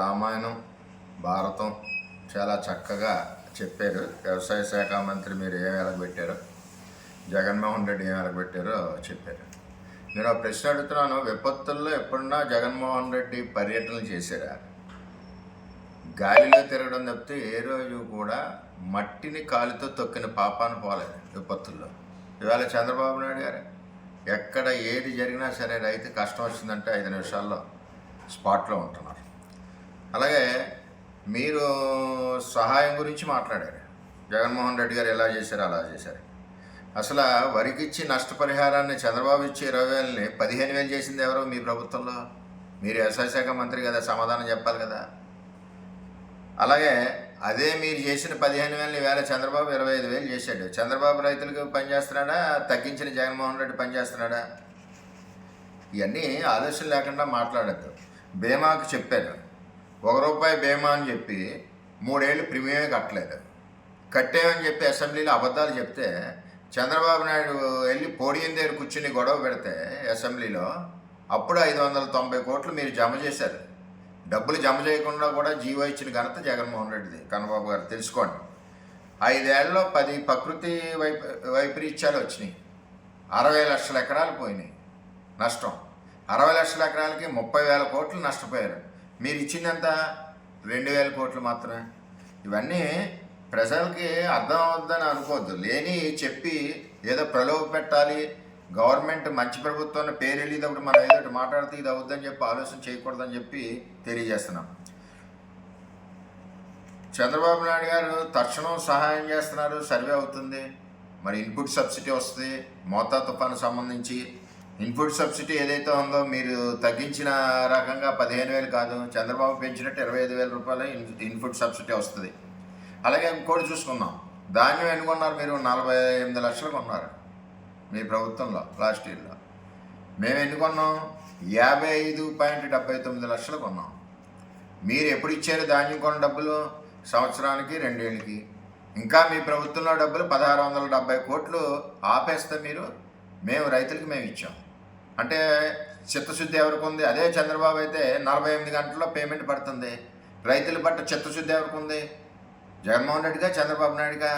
రామాయణం, భారతం చాలా చక్కగా చెప్పారు. వ్యవసాయ శాఖ మంత్రి మీరు ఏం వెలగబెట్టారో, జగన్మోహన్ రెడ్డి ఏం వెలగబెట్టారో చెప్పారు. నేను ఆ ప్రశ్న అడుగుతున్నాను, విపత్తుల్లో ఎప్పుడన్నా జగన్మోహన్ రెడ్డి పర్యటనలు చేశారా? గాలిలో తిరగడం తప్పితే ఏ రోజు కూడా మట్టిని కాలితో తొక్కిన పాపాను పోలేదు విపత్తుల్లో. ఇవాళ చంద్రబాబు నాయుడు గారు ఎక్కడ ఏది జరిగినా సరే రైతు కష్టం వచ్చిందంటే 5 నిమిషాల్లో స్పాట్లో ఉంటున్నారు. అలాగే మీరు సహాయం గురించి మాట్లాడారు. జగన్మోహన్ రెడ్డి గారు ఎలా చేశారు అలా చేశారు. అసలు వరికిచ్చి నష్టపరిహారాన్ని చంద్రబాబు ఇచ్చి 20,000ని 15,000 చేసింది ఎవరో మీ ప్రభుత్వంలో? మీరు వ్యవసాయ శాఖ మంత్రి కదా, సమాధానం చెప్పాలి కదా. అలాగే అదే మీరు చేసిన 15,000 వేల చంద్రబాబు 25,000 చేశాడు. చంద్రబాబు రైతులకు పనిచేస్తున్నాడా, తగ్గించిన జగన్మోహన్ రెడ్డి పనిచేస్తున్నాడా? ఇవన్నీ ఆలోచన లేకుండా మాట్లాడద్దు. బీమాకు చెప్పారు, ₹1 బీమా అని చెప్పి 3 ఏళ్ళు ప్రీమియమే కట్టలేదు. కట్టేమని చెప్పి అసెంబ్లీలో అబద్ధాలు చెప్తే చంద్రబాబు నాయుడు వెళ్ళి పోడియం దగ్గర కూర్చుని గొడవ పెడితే అసెంబ్లీలో అప్పుడు 590 కోట్లు మీరు జమ చేశారు. డబ్బులు జమ చేయకుండా కూడా జీవో ఇచ్చిన ఘనత జగన్మోహన్ రెడ్డిది. కన్నబాబు గారు తెలుసుకోండి. 5 ఏళ్లలో 10 ప్రకృతి వైపరీత్యాలు వచ్చినాయి. 60 లక్షల ఎకరాలు పోయినాయి నష్టం. 60 లక్షల ఎకరాలకి 30,000 కోట్లు నష్టపోయారు. మీరు ఇచ్చిందంత 2,000 కోట్లు మాత్రమే. ఇవన్నీ ప్రజలకి అర్థం అవుద్దని అనుకోవద్దు. లేని చెప్పి ఏదో ప్రలోభ పెట్టాలి, గవర్నమెంట్ మంచి ప్రభుత్వాన్ని పేరు వెళ్ళేటప్పుడు మనం ఏదో మాట్లాడితే ఇది అవుద్దని చెప్పి ఆలోచన చేయకూడదని చెప్పి తెలియజేస్తున్నాం. చంద్రబాబు నాయుడు గారు తక్షణం సహాయం చేస్తున్నారు, సర్వే అవుతుంది. మరి ఇన్పుట్ సబ్సిడీ వస్తుంది. మోతా తుఫాను సంబంధించి ఇన్పుట్ సబ్సిడీ ఏదైతే ఉందో మీరు తగ్గించిన రకంగా 15,000 కాదు, చంద్రబాబు పెంచినట్టు 25,000 రూపాయలు ఇన్పుట్ సబ్సిడీ వస్తుంది. అలాగే ఇంకోటి చూసుకున్నాం, ధాన్యం ఎన్ని కొన్నారు మీరు? 48 లక్షలు కొన్నారు మీ ప్రభుత్వంలో లాస్ట్ ఇయర్లో. మేము ఎన్ని కొన్నాం? 55.79 లక్షలు కొన్నాం. మీరు ఎప్పుడు ఇచ్చారు ధాన్యం కొన్న డబ్బులు? సంవత్సరానికి 2 ఏళ్ళకి. ఇంకా మీ ప్రభుత్వంలో డబ్బులు 1,670 కోట్లు ఆపేస్తే మేము రైతులకి మేము ఇచ్చాం అంటే చిత్తశుద్ధి ఎవరికి ఉంది? అదే చంద్రబాబు అయితే 48 గంటల్లో పేమెంట్ పడుతుంది. రైతుల పట్ల చిత్తశుద్ధి ఎవరికి ఉంది? జగన్మోహన్ రెడ్డిగా, చంద్రబాబు నాయుడుగా?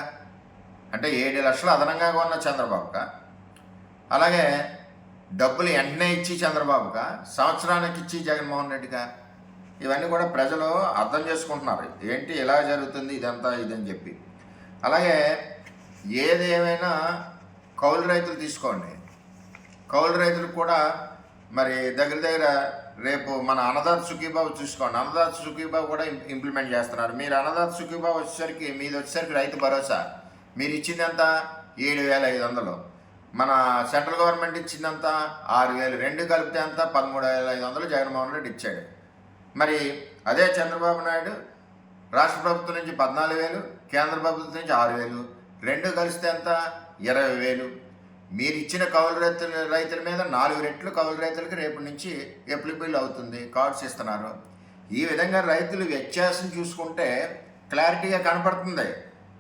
అంటే 7 లక్షలు అదనంగా కొన్న చంద్రబాబుగా, అలాగే డబ్బులు వెంటనే ఇచ్చి చంద్రబాబుగా, సంవత్సరానికి ఇచ్చి జగన్మోహన్ రెడ్డిగా. ఇవన్నీ కూడా ప్రజలు అర్థం చేసుకుంటున్నారు, ఏంటి ఎలా జరుగుతుంది ఇదంతా ఇదని చెప్పి. అలాగే ఏదేమైనా కౌలు రైతులు తీసుకోండి. కౌలు రైతులకు కూడా మరి దగ్గర రేపు మన అన్నదాత సుఖీబాబు చూసుకోండి. అన్నదాత సుఖీబాబు కూడా ఇంప్లిమెంట్ చేస్తున్నారు. మీరు అన్నదాత సుఖీబాబు వచ్చేసరికి మీది వచ్చేసరికి రైతు భరోసా మీరు ఇచ్చిందంతా 7,500. మన సెంట్రల్ గవర్నమెంట్ ఇచ్చిందంత 6,000. 2 కలిపితే అంతా 13,500 జగన్మోహన్ రెడ్డి ఇచ్చాడు. మరి అదే చంద్రబాబు నాయుడు రాష్ట్ర ప్రభుత్వం నుంచి 14,000, కేంద్ర ప్రభుత్వం నుంచి 6,000, 2 కలిస్తే అంత 20,000. మీరు ఇచ్చిన కౌలు రైతుల మీద 4 రెట్లు కౌలు రైతులకి రేపటి నుంచి అప్లికబుల్ అవుతుంది, కార్డ్స్ ఇస్తున్నారు. ఈ విధంగా రైతులు వ్యత్యాసం చూసుకుంటే క్లారిటీగా కనపడుతుంది.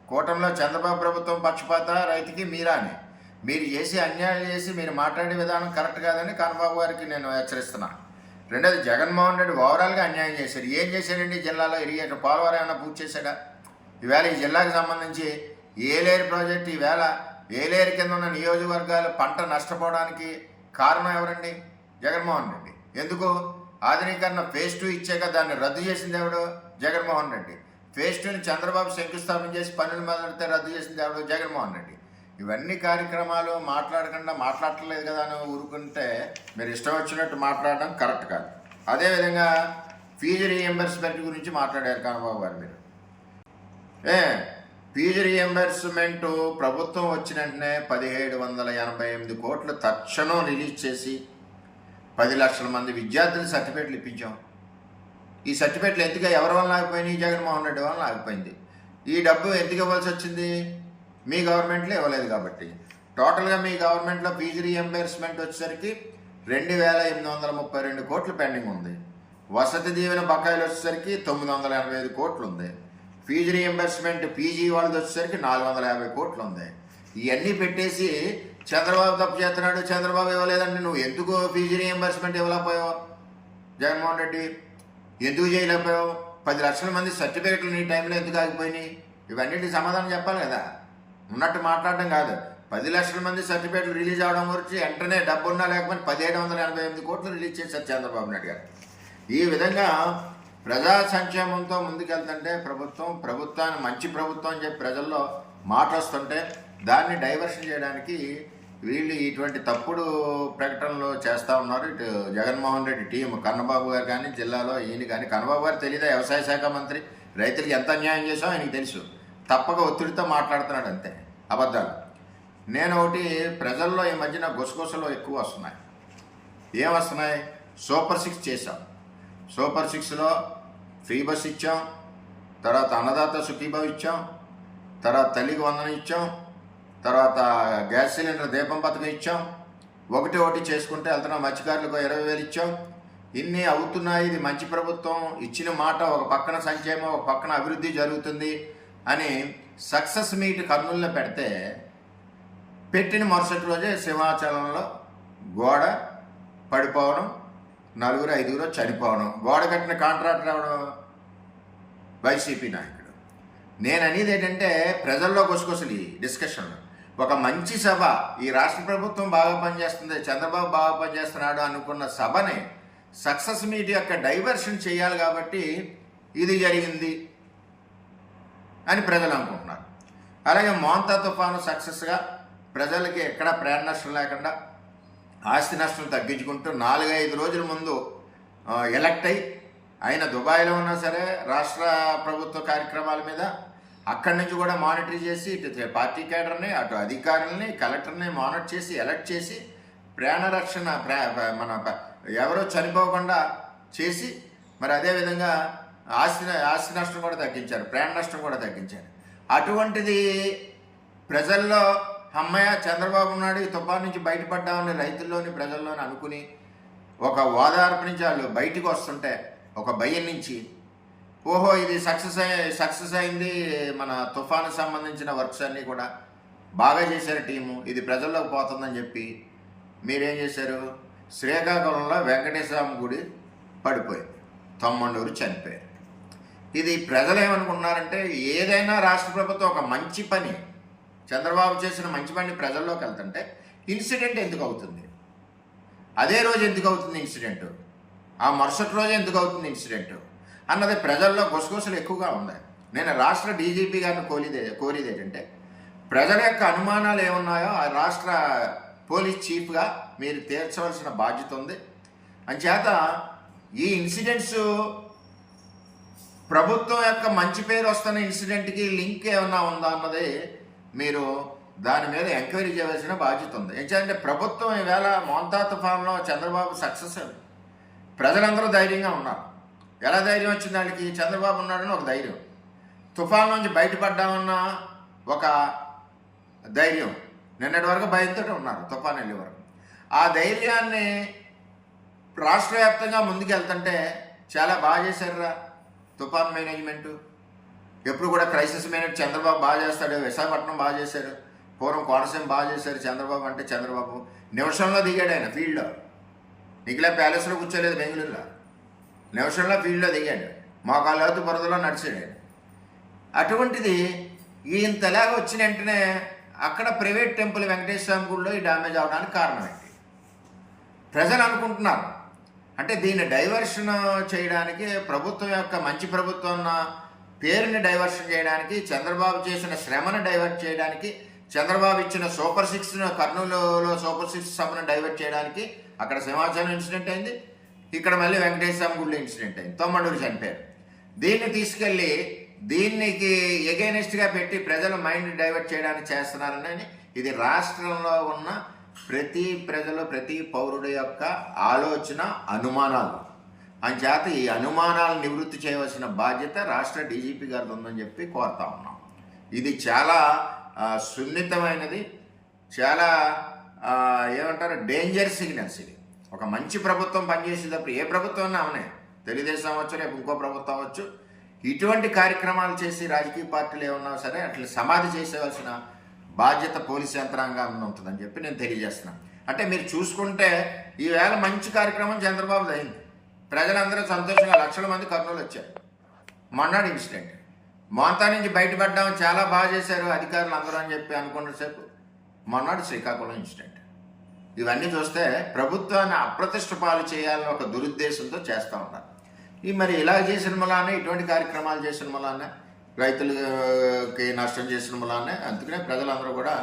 కూటమిలో చంద్రబాబు ప్రభుత్వం పక్షపాత, రైతుకి మీరా అని. మీరు చేసి అన్యాయం చేసి మీరు మాట్లాడే విధానం కరెక్ట్ కాదని కన్నబాబు గారికి నేను హెచ్చరిస్తున్నాను. రెండోది, జగన్మోహన్ రెడ్డి ఓవరాల్గా అన్యాయం చేశారు. ఏం చేశాడండి? జిల్లాలో ఇరిగేటర్ పోలవరం ఏమైనా పూర్తి చేశాడా? ఈవేళ ఈ జిల్లాకు సంబంధించి ఏలేరు ప్రాజెక్టు, ఈవేళ ఏలేరు కింద ఉన్న నియోజకవర్గాలు పంట నష్టపోవడానికి కారణం ఎవరండి? జగన్మోహన్ రెడ్డి. ఎందుకు? ఆధునీకరణ ఫేజ్ 2 ఇచ్చాక దాన్ని రద్దు చేసింది ఎవడు? జగన్మోహన్ రెడ్డి. ఫేజ్ 2ని చంద్రబాబు శంకుస్థాపన చేసి పనులు మొదలెడితే రద్దు చేసింది ఎవడు? జగన్మోహన్ రెడ్డి. ఇవన్నీ కార్యక్రమాలు మాట్లాడట్లేదు కదా అని ఊరుకుంటే మీరు ఇష్టం వచ్చినట్టు మాట్లాడడం కరెక్ట్ కాదు. అదేవిధంగా ఫీజు రీఎంబర్స్మెంట్ గురించి మాట్లాడారు కన్నబాబు గారు. మీరు ఫీజు రీఎంబర్స్మెంట్ ప్రభుత్వం వచ్చిన వెంటనే 1,788 కోట్లు తక్షణం రిలీజ్ చేసి 10 లక్షల మంది విద్యార్థులు సర్టిఫికేట్లు ఇప్పించాం. ఈ సర్టిఫికేట్లు ఎందుకు ఎవరి వల్ల ఆగిపోయినాయి? జగన్మోహన్ రెడ్డి వల్ల ఆగిపోయింది. ఈ డబ్బు ఎందుకు ఇవ్వాల్సి వచ్చింది? మీ గవర్నమెంట్లో ఇవ్వలేదు కాబట్టి. టోటల్గా మీ గవర్నమెంట్లో ఫీజు రీఎంబర్స్మెంట్ వచ్చేసరికి 2,832 కోట్లు పెండింగ్ ఉంది. వసతి దీవెన బకాయిలు వచ్చేసరికి 985 కోట్లు ఉంది. ఫీజు రీఎంబర్స్మెంట్ పీజీ వాళ్ళది వచ్చేసరికి 450 కోట్లు ఉంది. ఇవన్నీ పెట్టేసి చంద్రబాబు తప్పు చేస్తున్నాడు, చంద్రబాబు ఇవ్వలేదండి. నువ్వు ఎందుకు ఫీజు రీఎంబర్స్మెంట్ ఇవ్వలేకపోయావు జగన్మోహన్ రెడ్డి? ఎందుకు చేయలేకపోయావు? 10 లక్షల మంది సర్టిఫికెట్లు నీ టైంలో ఎందుకు ఆగిపోయినాయి? ఇవన్నిటికి సమాధానం చెప్పాలి కదా, ఉన్నట్టు మాట్లాడడం కాదు. 10 లక్షల మంది సర్టిఫికెట్లు రిలీజ్ అవడం గురించి వెంటనే డబ్బున్నా లేకపోతే 1788 కోట్లు రిలీజ్ చేశారు చంద్రబాబు నాయుడు గారు. ఈ విధంగా ప్రజా సంక్షేమంతో ముందుకెళ్తుంటే ప్రభుత్వాన్ని మంచి ప్రభుత్వం అని చెప్పి ప్రజల్లో మాట వస్తుంటే దాన్ని డైవర్షన్ చేయడానికి వీళ్ళు ఇటువంటి తప్పుడు ప్రకటనలు చేస్తూ ఉన్నారు. ఇటు జగన్మోహన్ రెడ్డి టీం, కన్నబాబు గారు కానీ జిల్లాలో ఈయన కానీ, కన్నబాబు గారు తెలియదా వ్యవసాయ శాఖ మంత్రి, రైతులకు ఎంత అన్యాయం చేసామో ఆయనకి తెలుసు, తప్పక ఒత్తిడితో మాట్లాడుతున్నాడు అంతే, అబద్ధాలు. నేను ఒకటి, ప్రజల్లో ఈ మధ్యన గుసగుసలు ఎక్కువ వస్తున్నాయి. ఏం వస్తున్నాయి? సూపర్ 6 చేశాం, సూపర్ 6లో ఫ్రీ బస్ ఇచ్చాం, తర్వాత అన్నదాత సుఖీభావ్ ఇచ్చాం, తర్వాత తల్లికి వందనం ఇచ్చాం, తర్వాత గ్యాస్ సిలిండర్ దీపం పథకం ఇచ్చాం, ఒకటి చేసుకుంటే వెళ్తున్నాం, మత్స్యకారులకు 20,000 ఇచ్చాం. ఇన్ని అవుతున్నాయి, ఇది మంచి ప్రభుత్వం, ఇచ్చిన మాట ఒక పక్కన సంక్షేమం, ఒక పక్కన అభివృద్ధి జరుగుతుంది అని సక్సెస్ మీట్ కర్నూలులో పెడితే, పెట్టిన మరుసటి రోజే సింహాచలంలో గోడ పడిపోవడం, 4-5 చనిపోవడం, గోడ కట్టిన కాంట్రాక్టర్ అవడం వైసీపీ నాయకుడు. నేను అనేది ఏంటంటే ప్రజల్లో గుసగుసలు ఈ డిస్కషన్లో. ఒక మంచి సభ, ఈ రాష్ట్ర ప్రభుత్వం బాగా పనిచేస్తుంది, చంద్రబాబు బాగా పనిచేస్తున్నాడు అనుకున్న సభని సక్సెస్ మీట్ యొక్క డైవర్షన్ చేయాలి కాబట్టి ఇది జరిగింది అని ప్రజలు అనుకుంటున్నారు. అలాగే మోంతా తుఫాను సక్సెస్గా ప్రజలకి ఎక్కడ ప్రాణ నష్టం లేకుండా ఆస్తి నష్టం తగ్గించుకుంటూ 4-5 రోజుల ముందు ఎలక్ట్ అయ్యి, ఆయన దుబాయ్లో ఉన్నా సరే రాష్ట్ర ప్రభుత్వ కార్యక్రమాల మీద అక్కడి నుంచి కూడా మానిటర్ చేసి, ఇటు పార్టీ కేడర్ని, అటు అధికారులని, కలెక్టర్ని మానిటర్ చేసి ఎలక్ట్ చేసి ప్రాణ రక్షణ మన ఎవరో చనిపోకుండా చేసి, మరి అదేవిధంగా ఆస్తి నష్టం కూడా తగ్గించారు, ప్రాణ నష్టం కూడా తగ్గించారు. అటువంటిది ప్రజల్లో అమ్మయ్య చంద్రబాబు నాయుడు ఈ తుఫాను నుంచి బయటపడ్డామని రైతుల్లోని ప్రజల్లోని అనుకుని ఒక ఓదార్పు నుంచి వాళ్ళు బయటికి వస్తుంటే, ఒక భయం నుంచి ఓహో ఇది సక్సెస్ అయింది, మన తుఫాను సంబంధించిన వర్క్స్ అన్నీ కూడా బాగా చేశారు టీము, ఇది ప్రజల్లోకి పోతుందని చెప్పి మీరేం చేశారు? శ్రీకాకుళంలో వెంకటేశ్వర గుడి పడిపోయింది, 90 చనిపోయారు. ఇది ప్రజలు ఏమనుకున్నారంటే, ఏదైనా రాష్ట్ర ప్రభుత్వం ఒక మంచి పని, చంద్రబాబు చేసిన మంచి పని ప్రజల్లోకి వెళ్తుంటే ఇన్సిడెంట్ ఎందుకు అవుతుంది? అదే రోజు ఎందుకు అవుతుంది ఇన్సిడెంట్? ఆ మరుసటి రోజు ఎందుకు అవుతుంది ఇన్సిడెంట్ అన్నది ప్రజల్లో గుసగుసలు ఎక్కువగా ఉన్నాయి. నేను రాష్ట్ర డీజీపీ గారిని కోరేది ఏంటంటే, ప్రజల యొక్క అనుమానాలు ఏమున్నాయో ఆ రాష్ట్ర పోలీస్ చీఫ్గా మీరు తీర్చవలసిన బాధ్యత ఉంది. అంచేత ఈ ఇన్సిడెంట్స్ ప్రభుత్వం యొక్క మంచి పేరు వస్తున్న ఇన్సిడెంట్కి లింక్ ఏమన్నా ఉందా అన్నది మీరు దాని మీద ఎంక్వైరీ చేయవలసిన బాధ్యత ఉంది. ఏంటంటే ప్రభుత్వం ఈవేళ మోంతా తుఫాన్లో చంద్రబాబు సక్సెస్ అయింది, ప్రజలందరూ ధైర్యంగా ఉన్నారు. ఎలా ధైర్యం వచ్చింది వాళ్ళకి? చంద్రబాబు ఉన్నాడని ఒక ధైర్యం, తుఫాన్ నుంచి బయటపడ్డామన్న ఒక ధైర్యం. నిన్నటి వరకు భయంతో ఉన్నారు తుఫాన్ వెళ్ళే వరకు. ఆ ధైర్యాన్ని రాష్ట్ర వ్యాప్తంగా ముందుకెళ్తుంటే చాలా బాగా చేశారురా తుఫాన్ మేనేజ్మెంటు. ఎప్పుడు కూడా క్రైసిస్ మేనేజ్ చంద్రబాబు బాగా చేస్తాడు, విశాఖపట్నం బాగా చేశాడు, పూర్వం కోనసీమ బాగా చేశారు. చంద్రబాబు అంటే చంద్రబాబు నిమిషంలో దిగాడు, ఆయన ఫీల్డ్లో నిఖిలా ప్యాలెస్లో కూర్చోలేదు, బెంగళూరులో నిమిషంలో ఫీల్డ్లో దిగాడు, మోకాళ్ళతో బురదలో నడిచాడు. అటువంటిది ఇంతలాగా వచ్చిన వెంటనే అక్కడ ప్రైవేట్ టెంపుల్ వెంకటేశ్వర గుడిలో ఈ డ్యామేజ్ అవడానికి కారణం ఏంటి? ప్రజలు అనుకుంటున్నారు అంటే దీన్ని డైవర్షన్ చేయడానికి, ప్రభుత్వం యొక్క మంచి ప్రభుత్వం అన్న పేరుని డైవర్షన్ చేయడానికి, చంద్రబాబు చేసిన శ్రమను డైవర్ట్ చేయడానికి, చంద్రబాబు ఇచ్చిన సూపర్ 6 కర్నూలులో సూపర్ 6 సభను డైవర్ట్ చేయడానికి అక్కడ సింహాచలం ఇన్సిడెంట్ అయింది, ఇక్కడ మళ్ళీ వెంకటేశ్వర గుడిలో ఇన్సిడెంట్ అయింది, 90 చనిపోయారు. దీన్ని తీసుకెళ్ళి దీనికి ఎగైనెస్ట్గా పెట్టి ప్రజల మైండ్ డైవర్ట్ చేయడానికి చేస్తున్నారని, ఇది రాష్ట్రంలో ఉన్న ప్రతి ప్రజలు, ప్రతి పౌరుడి యొక్క ఆలోచన, అనుమానాలు. అంచేత ఈ అనుమానాలు నివృత్తి చేయవలసిన బాధ్యత రాష్ట్ర డీజీపీ గారిది ఉందని చెప్పి కోరుతా ఉన్నాం. ఇది చాలా సున్నితమైనది, చాలా ఏమంటారు డేంజర్ సిగ్నల్స్. ఇది ఒక మంచి ప్రభుత్వం పనిచేసేటప్పుడు, ఏ ప్రభుత్వం అన్నా అవునే, తెలుగుదేశం అవ్వచ్చు, రేపు ఇంకో ప్రభుత్వం అవ్వచ్చు, ఇటువంటి కార్యక్రమాలు చేసి రాజకీయ పార్టీలు ఏమన్నా సరే అట్లా సమాధి చేసేవలసిన బాధ్యత పోలీస్ యంత్రాంగం ఉంటుందని చెప్పి నేను తెలియజేస్తున్నాను. అంటే మీరు చూసుకుంటే ఈవేళ మంచి కార్యక్రమం చంద్రబాబుది అయింది, ప్రజలందరూ సంతోషంగా లక్షల మంది కర్నూలు వచ్చారు. మొన్నటి ఇన్సిడెంట్ మోంతా నుంచి బయటపడ్డాం, చాలా బాగా చేశారు అధికారులు అందరూ అని చెప్పి అనుకున్నసేపు మొన్నటి శ్రీకాకుళం ఇన్సిడెంట్. ఇవన్నీ చూస్తే ప్రభుత్వాన్ని అప్రతిష్ట పాలు చేయాలని ఒక దురుద్దేశంతో చేస్తూ ఉన్నారు. ఈ మరి ఇలా చేసిన వల్లనే, ఇటువంటి కార్యక్రమాలు చేసిన వల్లనే, రైతులకి నష్టం చేసిన వల్లనే, అందుకనే ప్రజలందరూ కూడా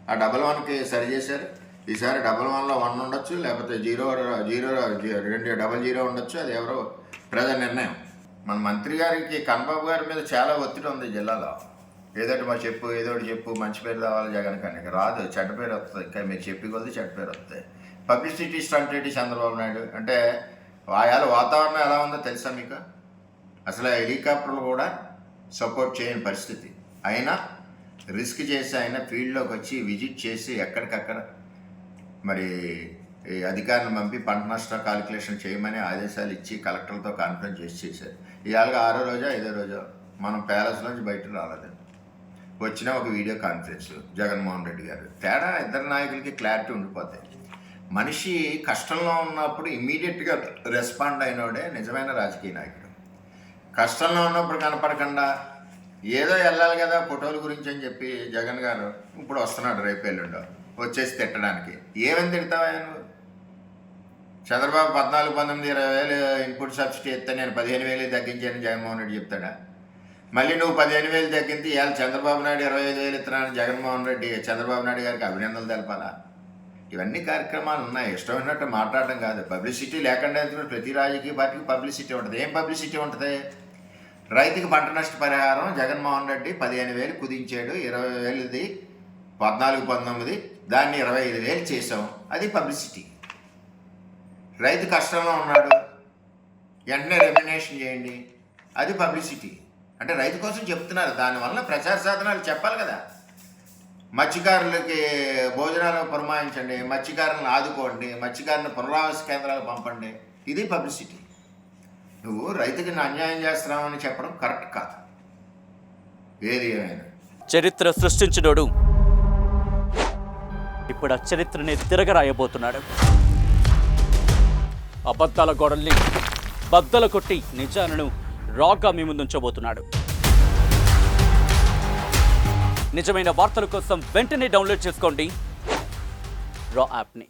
ఆ 111కి సరి చేశారు. ఈసారి 111లో 1 ఉండొచ్చు, లేకపోతే 00 ఉండొచ్చు. అది ఎవరో ప్రజల నిర్ణయం. మన మంత్రి గారికి కన్నబాబు గారి మీద చాలా ఒత్తిడి ఉంది జిల్లాలో. ఏదోటి మా చెప్పు, ఏదోటి చెప్పు, మంచి పేరు రావాలి జగన్ కానీ రాదు, చెడ్డ పేరు వస్తుంది. ఇంకా మీరు చెప్పి కొద్ది చెడ్డ పేరు వస్తుంది. పబ్లిసిటీ స్టంట్ ఏంటి చంద్రబాబు నాయుడు అంటే? ఆయాల వాతావరణం ఎలా ఉందో తెలుసా మీకు? అసలు హెలికాప్టర్లు కూడా సపోర్ట్ చేయని పరిస్థితి. అయినా రిస్క్ చేసి ఆయన ఫీల్డ్లోకి వచ్చి విజిట్ చేసి ఎక్కడికక్కడ మరి ఈ అధికారులను పంపి పంట నష్ట కాలిక్యులేషన్ చేయమని ఆదేశాలు ఇచ్చి కలెక్టర్లతో కాన్ఫరెన్స్ చేశారు. ఇవాళ 6వ రోజో 5వ రోజో మనం ప్యాలెస్లోంచి బయటకు రాలేదు. వచ్చిన ఒక వీడియో కాన్ఫరెన్స్ జగన్మోహన్ రెడ్డి గారు. తేడా ఇద్దరు నాయకులకి క్లారిటీ ఉండిపోతాయి. మనిషి కష్టంలో ఉన్నప్పుడు ఇమ్మీడియట్గా రెస్పాండ్ అయినోడే నిజమైన రాజకీయ నాయకుడు. కష్టంలో ఉన్నప్పుడు కనపడకుండా ఏదో వెళ్ళాలి కదా ఫోటోల గురించి అని చెప్పి జగన్ గారు ఇప్పుడు వస్తున్నాడు, రేపు ఎల్లుండో వచ్చేసి తిట్టడానికి. ఏమని తిడతావా నువ్వు? చంద్రబాబు 14, 19, 20,000 ఇన్పుట్ సబ్సిడీ ఇస్తే నేను 15,000 తగ్గించాను జగన్మోహన్ రెడ్డి చెప్తాడా? మళ్ళీ నువ్వు 15,000 తగ్గింది, ఇవాళ చంద్రబాబు నాయుడు 25,000 ఇస్తున్నాను జగన్మోహన్ రెడ్డి చంద్రబాబు నాయుడు గారికి అభినందనలు తెలపాలా? ఇవన్నీ కార్యక్రమాలు ఉన్నాయి. ఇష్టం ఉన్నట్టు మాట్లాడడం కాదు. పబ్లిసిటీ లేకుండా ప్రతి రాజకీయ పార్టీకి పబ్లిసిటీ ఉంటుంది. ఏం పబ్లిసిటీ ఉంటుంది? రైతుకి పంట నష్ట పరిహారం జగన్మోహన్ రెడ్డి 15,000 కుదించాడు, 20,000ది 14, 19 దాన్ని 25,000 చేసాం. అది పబ్లిసిటీ. రైతు కష్టంలో ఉన్నాడు, వెంటనే రెమ్యునేషన్ చేయండి, అది పబ్లిసిటీ. అంటే రైతు కోసం చెప్తున్నారు. దానివల్ల ప్రచార సాధనాలు చెప్పాలి కదా. మత్స్యకారులకి భోజనాలు పురమాయించండి, మత్స్యకారులను ఆదుకోండి, మత్స్యకారులను పునరావాస కేంద్రాలకు పంపండి, ఇది పబ్లిసిటీ. నువ్వు రైతుకి అన్యాయం చేస్తున్నావని చెప్పడం కరెక్ట్ కాదు. ఏది ఏమైనా చరిత్ర సృష్టించినోడు ఇప్పుడు ఆ చరిత్రని తిరగరాయబోతున్నాడు. అబద్ధాల గోడల్ని బద్దలు కొట్టి నిజాలను రాగా మీ ముందుంచబోతున్నాడు. నిజమైన వార్తల కోసం వెంటనే డౌన్లోడ్ చేసుకోండి రా యాప్ని.